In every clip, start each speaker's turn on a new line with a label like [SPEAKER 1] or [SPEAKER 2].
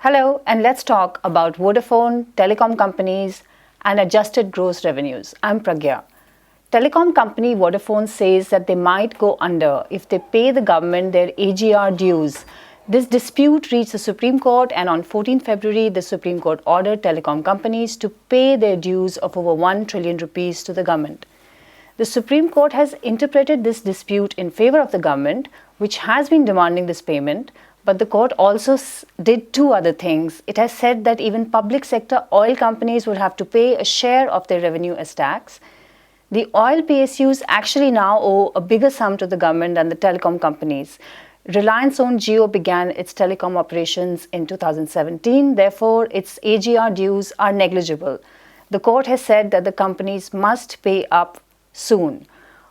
[SPEAKER 1] Hello, and let's talk about Vodafone, telecom companies, and adjusted gross revenues. I'm Pragya. Telecom company Vodafone says that they might go under if they pay the government their AGR dues. This dispute reached the Supreme Court, and on 14 February, the Supreme Court ordered telecom companies to pay their dues of over 1 trillion rupees to the government. The Supreme Court has interpreted this dispute in favor of the government, which has been demanding this payment. But the court also did two other things. It has said that even public sector oil companies would have to pay a share of their revenue as tax. The oil PSUs actually now owe a bigger sum to the government than the telecom companies. Reliance-owned Jio began its telecom operations in 2017. Therefore, its AGR dues are negligible. The court has said that the companies must pay up soon.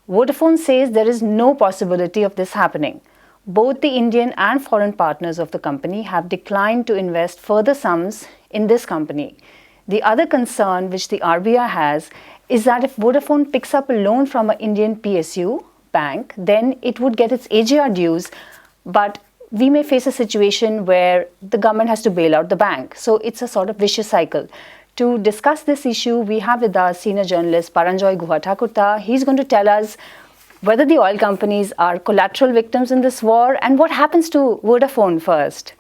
[SPEAKER 1] Vodafone says there is no possibility of this happening. Both the Indian and foreign partners of the company have declined to invest further sums in this company. The other concern which the RBI has is that if Vodafone picks up a loan from an Indian PSU bank, then it would get its AGR dues, but we may face a situation where the government has to bail out the bank. So it's a sort of vicious cycle. To discuss this issue, we have with us senior journalist Paranjoy Guha Thakurta. He's going to tell us whether the oil companies are collateral victims in this war and what happens to Vodafone first.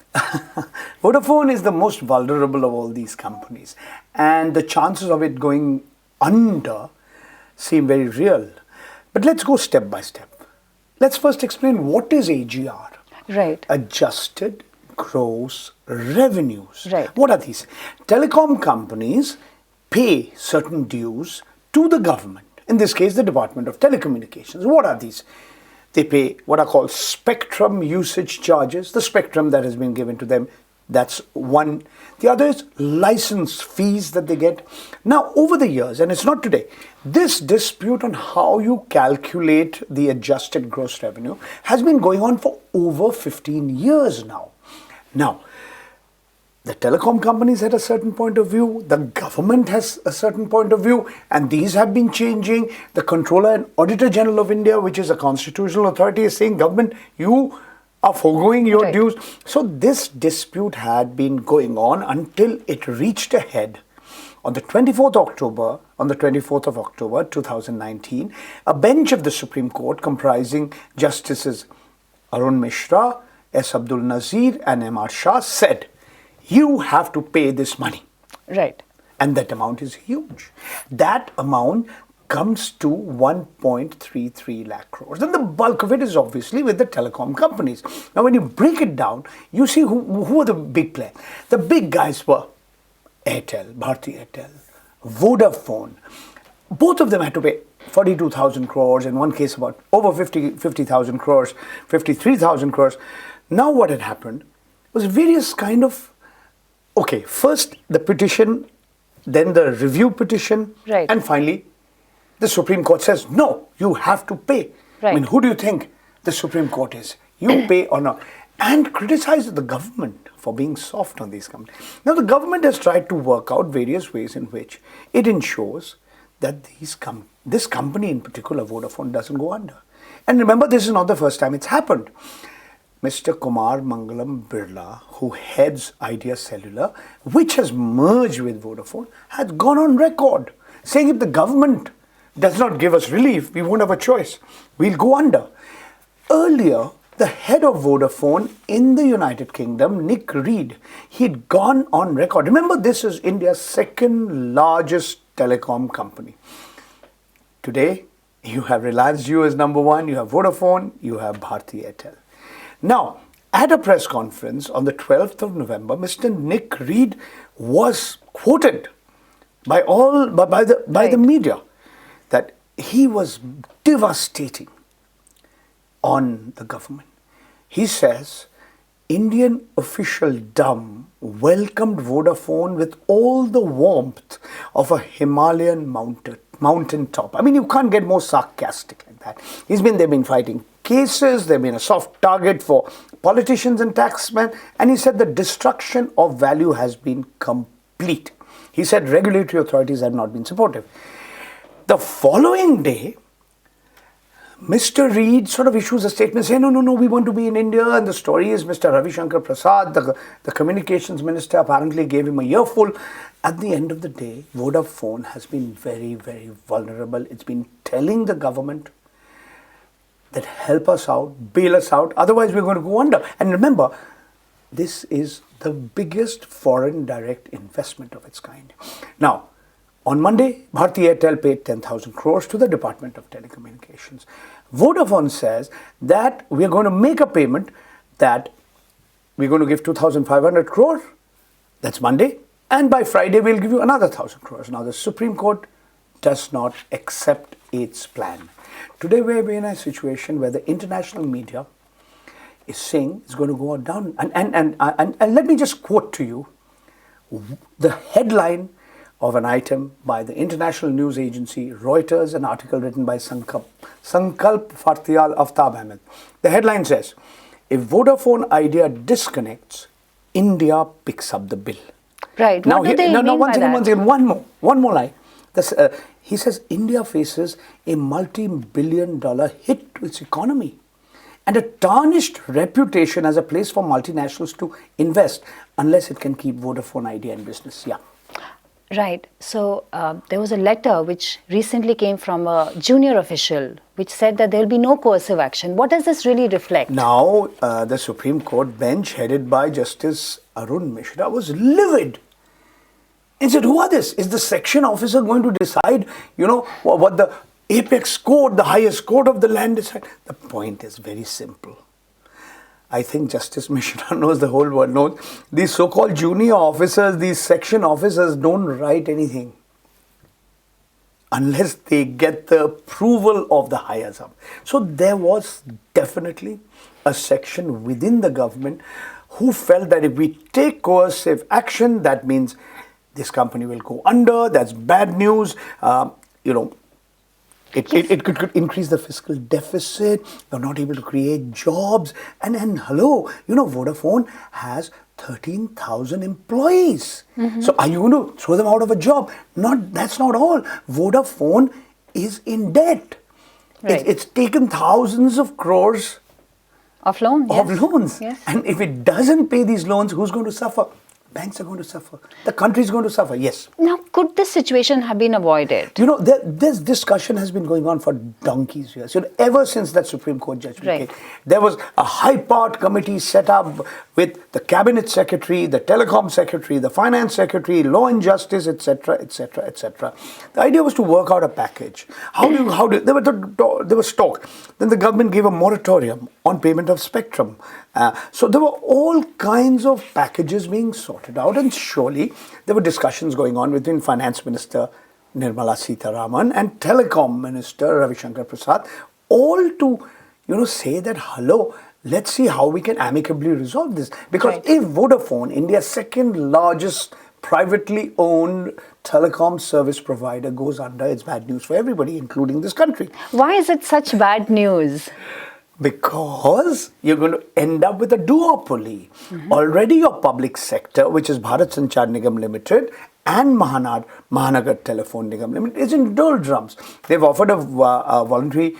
[SPEAKER 2] Vodafone is the most vulnerable of all these companies, and the chances of it going under seem very real. But let's go step by step. Let's first explain what is AGR.
[SPEAKER 1] Right.
[SPEAKER 2] Adjusted gross revenues.
[SPEAKER 1] Right.
[SPEAKER 2] What are these? Telecom companies pay certain dues to the government. In this case, the Department of Telecommunications. What are these? They pay what are called spectrum usage charges, the spectrum that has been given to them. That's one. The other is license fees that they get. Now, over the years, and it's not today, this dispute on how you calculate the adjusted gross revenue has been going on for over 15 years now. Now, the telecom companies had a certain point of view, the government has a certain point of view, and these have been changing. The Controller and Auditor General of India, which is a constitutional authority, is saying, government, you are foregoing your dues. So this dispute had been going on until it reached a head on the 24th of October 2019. A bench of the Supreme Court comprising Justices Arun Mishra, S. Abdul Nazir and M.R. Shah said, you have to pay this money.
[SPEAKER 1] Right.
[SPEAKER 2] And that amount is huge. That amount comes to 1.33 lakh crores. And the bulk of it is obviously with the telecom companies. Now, when you break it down, you see who are the big players. The big guys were Airtel, Bharti Airtel, Vodafone. Both of them had to pay 42,000 crores, in one case about over 50,000 crores, 53,000 crores. Now what had happened was various kind of, okay, first the petition, then the review petition,
[SPEAKER 1] right,
[SPEAKER 2] and finally the Supreme Court says, no, you have to pay.
[SPEAKER 1] Right.
[SPEAKER 2] I mean, who do you think the Supreme Court is? You pay or not? And criticizes the government for being soft on these companies. Now, the government has tried to work out various ways in which it ensures that this company in particular, Vodafone, doesn't go under. And remember, this is not the first time it's happened. Mr. Kumar Mangalam Birla, who heads Idea Cellular, which has merged with Vodafone, has gone on record saying if the government does not give us relief, we won't have a choice. We'll go under. Earlier, the head of Vodafone in the United Kingdom, Nick Reed, he'd gone on record. Remember, this is India's second largest telecom company. Today, you have Reliance Jio as number one, you have Vodafone, you have Bharti Airtel. Now, at a press conference on the 12th of November, Mr. Nick Reed was quoted by the media that he was devastating on the government. He says, Indian official DUM welcomed Vodafone with all the warmth of a Himalayan mountain top. I mean, you can't get more sarcastic like that. They've been fighting cases, they've been a soft target for politicians and taxmen, and he said the destruction of value has been complete. He said regulatory authorities have not been supportive. The following day, Mr. Reid sort of issues a statement saying, no, we want to be in India. And the story is Mr. Ravi Shankar Prasad, the communications minister, apparently gave him a earful. At the end of the day, Vodafone has been very, very vulnerable. It's been telling the government that help us out, bail us out, otherwise we're going to go under. And remember, this is the biggest foreign direct investment of its kind. Now, on Monday, Bharti Airtel paid 10,000 crores to the Department of Telecommunications. Vodafone says that we're going to make a payment that we're going to give 2,500 crores. That's Monday. And by Friday, we'll give you another 1,000 crores. Now, the Supreme Court does not accept its plan. Today, we're in a situation where the international media is saying it's going to go down. And let me just quote to you the headline of an item by the international news agency Reuters, an article written by Sankalp Fartial Aftab Ahmed. The headline says, if Vodafone Idea disconnects, India picks up the bill.
[SPEAKER 1] Right.
[SPEAKER 2] Now,
[SPEAKER 1] what do they mean by that?
[SPEAKER 2] One more line. He says India faces a multi-billion-dollar hit to its economy and a tarnished reputation as a place for multinationals to invest unless it can keep Vodafone Idea in business. Yeah.
[SPEAKER 1] Right. So there was a letter which recently came from a junior official which said that there will be no coercive action. What does this really reflect?
[SPEAKER 2] Now, the Supreme Court bench headed by Justice Arun Mishra was livid. And said, who are this? Is the section officer going to decide, what the apex court, the highest court of the land decides? The point is very simple. I think Justice Mishra knows, the whole world knows. These so-called junior officers, these section officers don't write anything unless they get the approval of the highest up. So there was definitely a section within the government who felt that if we take coercive action, that means this company will go under. That's bad news. It could increase the fiscal deficit. You're not able to create jobs. And hello, Vodafone has 13,000 employees. Mm-hmm. So are you going to throw them out of a job? That's not all. Vodafone is in debt.
[SPEAKER 1] Right.
[SPEAKER 2] It's taken thousands of crores
[SPEAKER 1] of loans.
[SPEAKER 2] Yes. And if it doesn't pay these loans, who's going to suffer? Banks are going to suffer. The country is going to suffer, yes.
[SPEAKER 1] Now, could this situation have been avoided?
[SPEAKER 2] This discussion has been going on for donkey's years. Ever since that Supreme Court judgment came, there was a high-part committee set up with the Cabinet Secretary, the Telecom Secretary, the Finance Secretary, Law and Justice, etc., etc., etc. The idea was to work out a package. There was talk. Then the government gave a moratorium on payment of spectrum. So there were all kinds of packages being sorted out, and surely there were discussions going on between Finance Minister Nirmala Sitharaman and Telecom Minister Ravi Shankar Prasad, all to say that, hello, let's see how we can amicably resolve this. Because if Vodafone, India's second largest privately owned telecom service provider, goes under, it's bad news for everybody, including this country.
[SPEAKER 1] Why is it such bad news?
[SPEAKER 2] Because you're going to end up with a duopoly. Mm-hmm. Already your public sector, which is Bharat Sanchar Nigam Limited and Mahanagar Telephone Nigam Limited, is in doldrums. They've offered a voluntary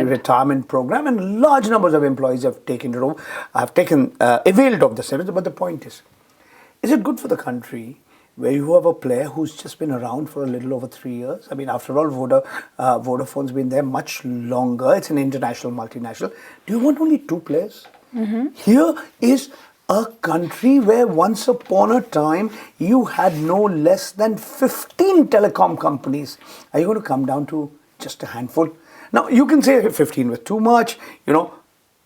[SPEAKER 2] retirement program, and large numbers of employees have availed of the service. But the point is it good for the country where you have a player who's just been around for a little over 3 years? I mean, after all, Vodafone's been there much longer. It's an international multinational. Do you want only 2 players? Mm-hmm. Here is a country where once upon a time you had no less than 15 telecom companies. Are you going to come down to just a handful? Now, you can say 15 was too much,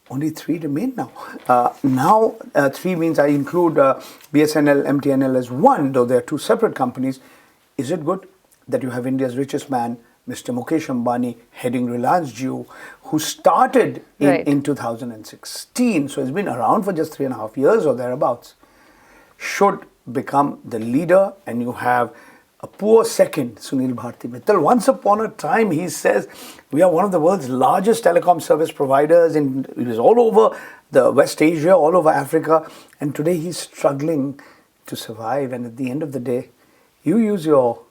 [SPEAKER 2] Only 3 remain now. Now 3 means I include BSNL, MTNL as one, though they are 2 separate companies. Is it good that you have India's richest man, Mr. Mukesh Ambani, heading Reliance Jio, who started in 2016, so he's been around for just 3.5 years or thereabouts, should become the leader, and you have a poor second, Sunil Bharti Mittal. Once upon a time, he says, we are one of the world's largest telecom service providers. It is all over the West Asia, all over Africa. And today he's struggling to survive. And at the end of the day, you use your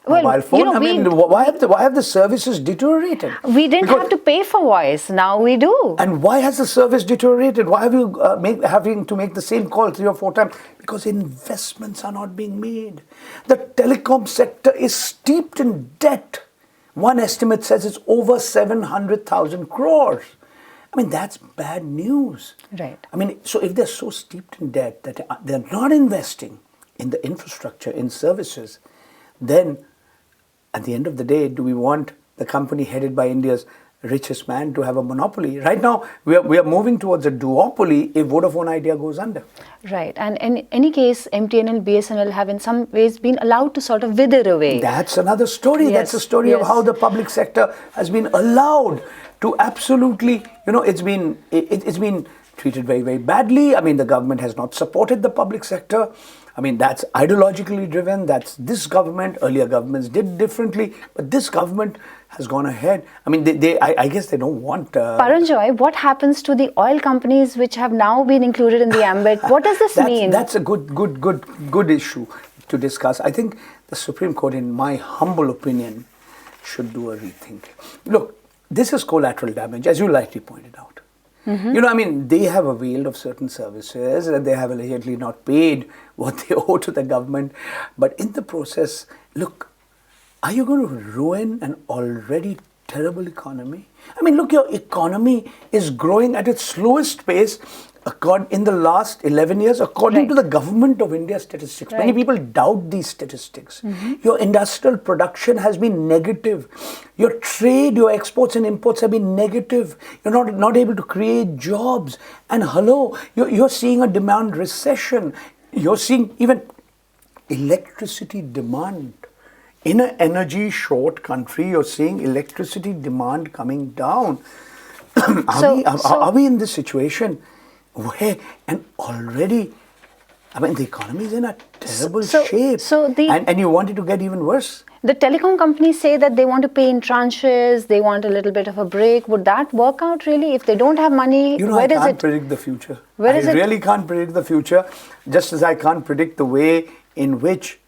[SPEAKER 1] Well,
[SPEAKER 2] mobile phone.
[SPEAKER 1] you know,
[SPEAKER 2] I mean, why have the services deteriorated?
[SPEAKER 1] we didn't have to pay for voice. Now we do.
[SPEAKER 2] And why has the service deteriorated? Why have you having to make the same call 3 or 4 times? Because investments are not being made. The telecom sector is steeped in debt. One estimate says it's over 700,000 crores. I mean, that's bad news.
[SPEAKER 1] Right.
[SPEAKER 2] I mean, so if they're so steeped in debt that they're not investing in the infrastructure, in services, then at the end of the day, do we want the company headed by India's richest man to have a monopoly? Right now, we are moving towards a duopoly if Vodafone Idea goes under.
[SPEAKER 1] Right. And in any case, MTN and BSNL have in some ways been allowed to sort of wither away.
[SPEAKER 2] That's another story.
[SPEAKER 1] Yes,
[SPEAKER 2] That's a story of
[SPEAKER 1] yes.
[SPEAKER 2] how the public sector has been allowed to absolutely, it's been treated very, very badly. I mean, the government has not supported the public sector. I mean, that's ideologically driven. That's this government. Earlier governments did differently, but this government has gone ahead. I mean, I guess they don't want.
[SPEAKER 1] Paranjoy, what happens to the oil companies which have now been included in the ambit? What does this mean?
[SPEAKER 2] That's a good issue to discuss. I think the Supreme Court, in my humble opinion, should do a rethink. Look, this is collateral damage, as you rightly pointed out. Mm-hmm. I mean, they have availed of certain services and they have allegedly not paid what they owe to the government. But in the process, look, are you going to ruin an already terrible economy? I mean, look, your economy is growing at its slowest pace in the last 11 years, according to the Government of India statistics. Many people doubt these statistics. Mm-hmm. Your industrial production has been negative. Your trade, your exports and imports have been negative. You're not able to create jobs. And you're seeing a demand recession. You're seeing even electricity demand. In an energy short country, you're seeing electricity demand coming down. Are we in this situation where, and already, I mean, the economy is in a terrible shape, and you want it to get even worse?
[SPEAKER 1] The telecom companies say that they want to pay in tranches, they want a little bit of a break. Would that work out really? If they don't have money,
[SPEAKER 2] I can't predict the future. I really can't predict the future, just as I can't predict the way in which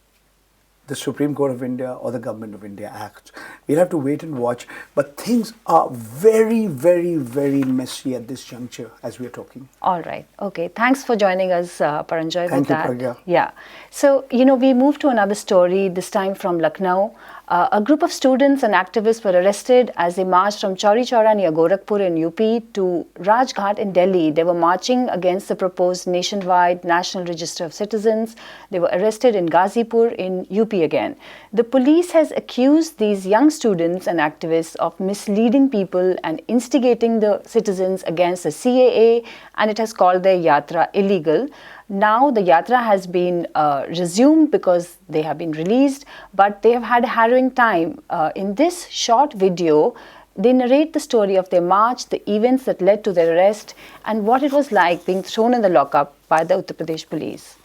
[SPEAKER 2] the Supreme Court of India or the Government of India acts. We'll have to wait and watch. But things are very, very, very messy at this juncture as we're talking.
[SPEAKER 1] All right. Okay. Thanks for joining us, Paranjoy.
[SPEAKER 2] Thank you, Pragya.
[SPEAKER 1] Yeah. So, we move to another story, this time from Lucknow. A group of students and activists were arrested as they marched from Chauri-Chaura near Gorakhpur in UP to Rajghat in Delhi. They were marching against the proposed nationwide National Register of Citizens. They were arrested in Ghazipur in UP again. The police has accused these young students and activists of misleading people and instigating the citizens against the CAA, and it has called their yatra illegal. Now the yatra has been resumed because they have been released, but they have had a harrowing time. In this short video, they narrate the story of their march, the events that led to their arrest, and what it was like being thrown in the lockup by the Uttar Pradesh police.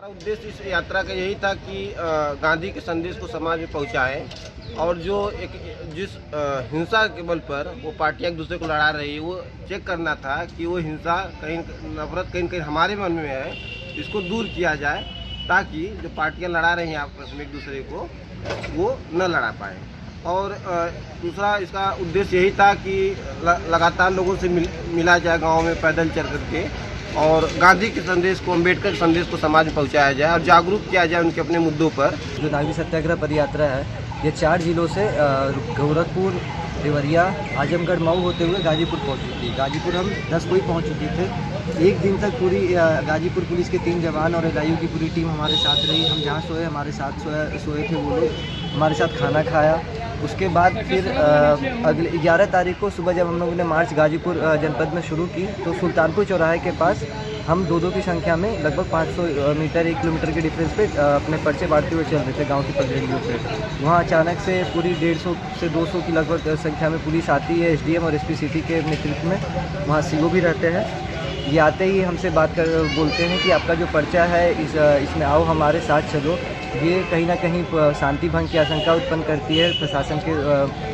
[SPEAKER 3] हमारा उद्देश्य इस यात्रा का यही था कि गांधी के संदेश को समाज में पहुंचाएं और जो जिस हिंसा के बल पर वो पार्टियां एक दूसरे को लड़ा रही है, वो चेक करना था कि वो हिंसा कहीं नफरत कहीं हमारे मन में है, इसको दूर किया जाए ताकि जो पार्टियां लड़ा रही हैं आपस में एक दूसरे को वो न लड़ा पाए। और दूसरा इसका उद्देश्य यही था कि लगातार लोगों से मिला जाए गाँव में पैदल चल करके और गांधी के संदेश को, अम्बेडकर के संदेश को समाज में पहुंचाया जाए और जागरूक किया जाए उनके अपने मुद्दों पर।
[SPEAKER 4] जो नागरिक सत्याग्रह पदयात्रा है, ये 4 जिलों से गोरखपुर, देवरिया, आजमगढ़, मऊ होते हुए गाजीपुर पहुंची थी। गाजीपुर हम 10 को ही पहुँच चुके थे। एक दिन तक पूरी गाजीपुर पुलिस के 3 जवान और LIU की पूरी टीम हमारे साथ रही। हम जहाँ सोए हमारे साथ सोए थे, वो लोग हमारे साथ खाना खाया। उसके बाद फिर अगले 11 तारीख को सुबह जब हम लोगों ने मार्च गाजीपुर जनपद में शुरू की, तो सुल्तानपुर चौराहे के पास हम 2-2 की संख्या में लगभग 500 मीटर 1 किलोमीटर के डिफरेंस पे अपने पर्चे बांटते हुए चल रहे थे गांव की पगडंडियों पे। वहाँ अचानक से पूरी 150 से 200 की लगभग संख्या में पुलिस आती है, SDM और SP सिटी के नेतृत्व में। वहाँ CO भी रहते हैं। ये आते ही हमसे बोलते हैं कि आपका जो पर्चा है इसमें आओ, हमारे साथ चलो। ये कहीं ना कहीं शांति भंग की आशंका उत्पन्न करती है प्रशासन के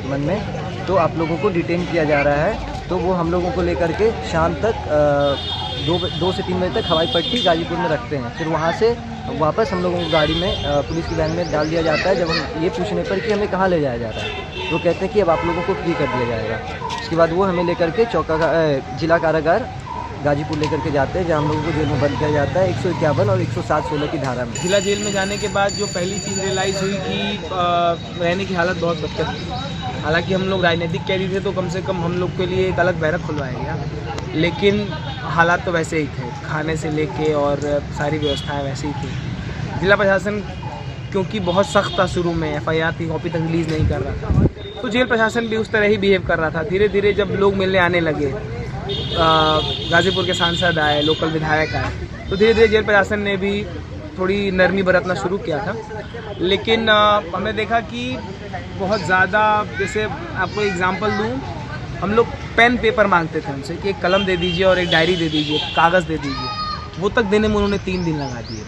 [SPEAKER 4] मन में, तो आप लोगों को डिटेन किया जा रहा है। तो वो हम लोगों को लेकर के शाम तक दो से 3 बजे तक हवाई पट्टी गाजीपुर में रखते हैं। फिर वहाँ से वापस हम लोगों को गाड़ी में पुलिस की वैन में डाल दिया जाता है। जब हम ये पूछने पर कि हमें कहाँ ले जाया जा रहा है, वो कहते हैं कि अब आप लोगों को फ्री कर दिया जाएगा। उसके बाद वो हमें लेकर के जिला कारागार गाजीपुर लेकर के जाते हैं, जहाँ हम लोगों को जेल में बंद किया जाता है 151 और 107-16 की धारा में।
[SPEAKER 5] जिला जेल में जाने के बाद जो पहली चीज़ रियलाइज़ हुई कि रहने की हालत बहुत बदतर थी। हालांकि हम लोग राजनीतिक कैदी थे तो कम से कम हम लोग के लिए एक अलग बैरक खुलवाया गया, लेकिन हालात तो वैसे ही थे, खाने से लेके और सारी व्यवस्थाएं वैसे ही थी। जिला प्रशासन क्योंकि बहुत सख्त था शुरू में, FIR थी, कॉपी तक रिलीज़ नहीं कर रहा था, तो जेल प्रशासन भी उस तरह ही बिहेव कर रहा था। धीरे धीरे जब लोग मिलने आने लगे, गाज़ीपुर के सांसद आए, लोकल विधायक आए, तो धीरे धीरे जेल प्रशासन ने भी थोड़ी नरमी बरतना शुरू किया था। लेकिन हमने देखा कि बहुत ज़्यादा, जैसे आपको एग्जांपल दूं, हम लोग पेन पेपर मांगते थे उनसे कि एक कलम दे दीजिए और एक डायरी दे दीजिए, कागज़ दे दीजिए, वो तक देने में उन्होंने 3 दिन लगा दिए।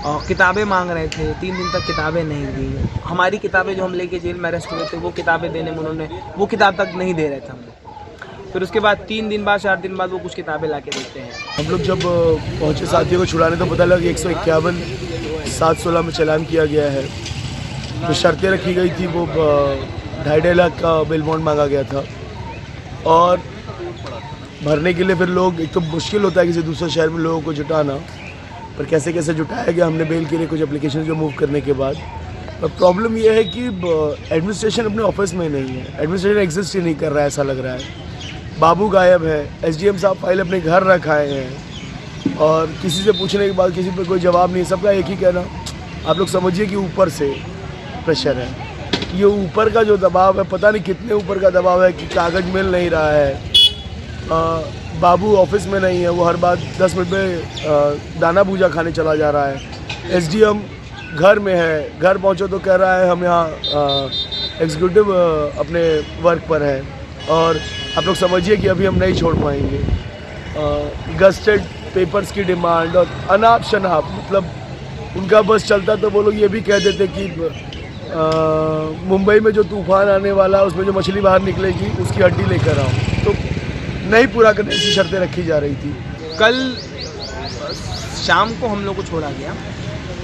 [SPEAKER 5] और किताबें मांग रहे थे, 3 दिन तक किताबें नहीं दी। हमारी किताबें जो हम लेके जेल में अरेस्ट हुए थे, वो किताबें देने में उन्होंने वो किताब तक नहीं दे रहे थे हम लोग। फिर उसके बाद 3 दिन बाद 4 दिन बाद वो कुछ किताबें ला के देते हैं।
[SPEAKER 6] हम लोग जब पहुँचे साथियों को छुड़ाने तो पता लगा 151 716 में चालान किया गया है। तो शर्तें रखी गई थी, वो 2.5 लाख का बेल बॉन्ड मांगा गया था। और भरने के लिए फिर लोग, एक तो मुश्किल होता है किसी दूसरे शहर में लोगों को जुटाना, पर कैसे कैसे जुटाया गया हमने बेल के लिए कुछ एप्लीकेशन जो मूव करने के बाद। और प्रॉब्लम ये है कि एडमिनिस्ट्रेशन अपने ऑफिस में नहीं है, एडमिनिस्ट्रेशन एग्जिस्ट ही नहीं कर रहा है, ऐसा लग रहा है। बाबू गायब है, SDM साहब फाइल अपने घर रखाए हैं और किसी से पूछने के बाद किसी पे कोई जवाब नहीं। सबका एक ही कहना, आप लोग समझिए कि ऊपर से प्रेशर है। ये ऊपर का जो दबाव है, पता नहीं कितने ऊपर का दबाव है कि कागज़ मिल नहीं रहा है। बाबू ऑफिस में नहीं है, वो हर बात 10 मिनट में दाना भूजा खाने चला जा रहा है। SDM घर में है, घर पहुँचो तो कह रहा है हम यहाँ एग्जीक्यूटिव अपने वर्क पर है। और आप लोग समझिए कि अभी हम नहीं छोड़ पाएंगे। गस्टेड पेपर्स की डिमांड और अनाप शनाप, मतलब उनका बस चलता तो वो लोग ये भी कह देते कि मुंबई में जो तूफान आने वाला है उसमें जो मछली बाहर निकलेगी उसकी हड्डी लेकर आओ। तो नहीं पूरा करने की शर्तें रखी जा रही थी।
[SPEAKER 5] कल शाम को हम लोग को छोड़ा गया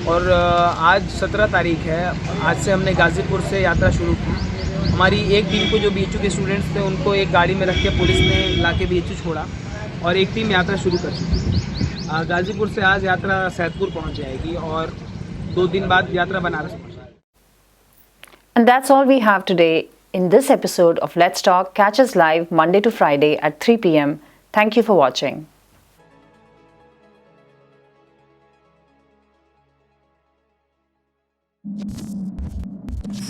[SPEAKER 5] और आज 17 तारीख है। आज से हमने गाज़ीपुर से यात्रा शुरू की। हमारी एक टीम को जो BHU के स्टूडेंट्स थे उनको एक गाड़ी में रख के पुलिस ने ला के BHU छोड़ा और एक टीम यात्रा शुरू कर चुकी है। गाज़ीपुर से आज यात्रा सैदपुर पहुंच जाएगी और 2 दिन बाद यात्रा बनारस पहुंच जाएगी।
[SPEAKER 1] And that's all we have today in this episode of Let's Talk. Catch us live Monday to Friday at 3 p.m. Thank you for watching.